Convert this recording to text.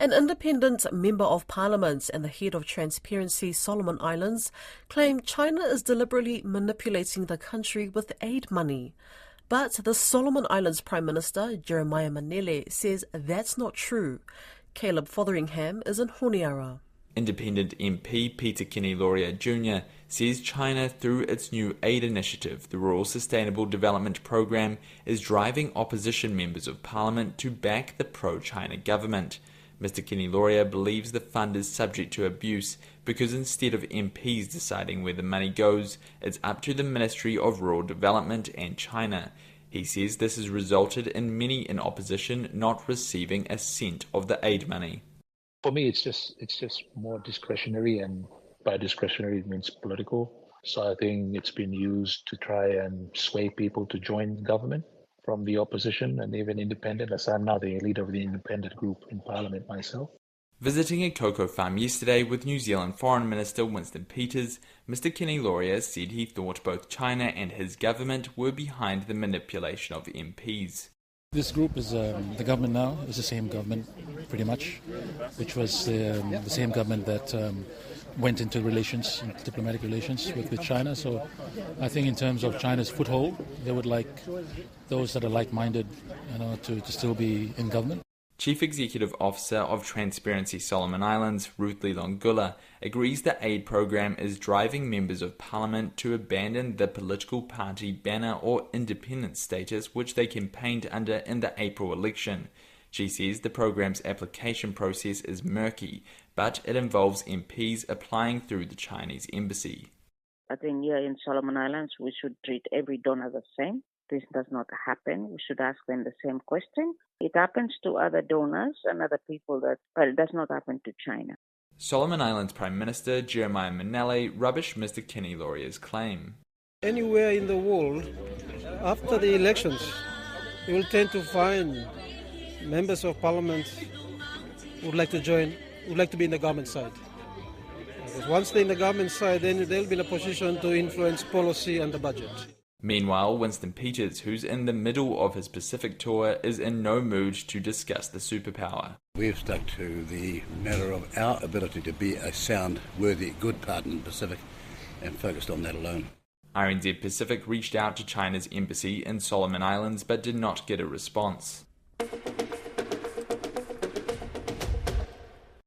An independent member of parliament and the head of Transparency Solomon Islands claim China is deliberately manipulating the country with aid money. But the Solomon Islands Prime Minister, Jeremiah Manele, says that's not true. Caleb Fotheringham is in Honiara. Independent MP Peter Kenny-Lauria Jr. says China, through its new aid initiative, the Rural Sustainable Development Programme, is driving opposition members of parliament to back the pro-China government. Mr. Kenny-Lauria believes the fund is subject to abuse because instead of MPs deciding where the money goes, it's up to the Ministry of Rural Development and China. He says this has resulted in many in opposition not receiving a cent of the aid money. For me, it's just more discretionary, and by discretionary it means political. So I think it's been used to try and sway people to join government from the opposition and even independent, as I'm now the leader of the independent group in Parliament myself. Visiting a cocoa farm yesterday with New Zealand Foreign Minister Winston Peters, Mr. Kenny-Lauria said he thought both China and his government were behind the manipulation of MPs. This group is the government now, is the same government pretty much, which was the same government that went into diplomatic relations with China. So I think in terms of China's foothold, they would like those that are like-minded, to still be in government. Chief Executive Officer of Transparency Solomon Islands, Ruth Lilongula, agrees the aid program is driving members of parliament to abandon the political party banner or independent status which they campaigned under in the April election. She says the program's application process is murky, but it involves MPs applying through the Chinese embassy. I think here in Solomon Islands we should treat every donor the same. This does not happen. We should ask them the same question. It happens to other donors and other people it does not happen to China. Solomon Islands Prime Minister Jeremiah Manele rubbished Mr. Kenny-Lauria's claim. Anywhere in the world, after the elections, you will tend to find members of parliament who would like to be in the government side. Because once they're in the government side, then they'll be in a position to influence policy and the budget. Meanwhile, Winston Peters, who's in the middle of his Pacific tour, is in no mood to discuss the superpower. We've stuck to the matter of our ability to be a sound, worthy, good partner in the Pacific and focused on that alone. RNZ Pacific reached out to China's embassy in Solomon Islands but did not get a response.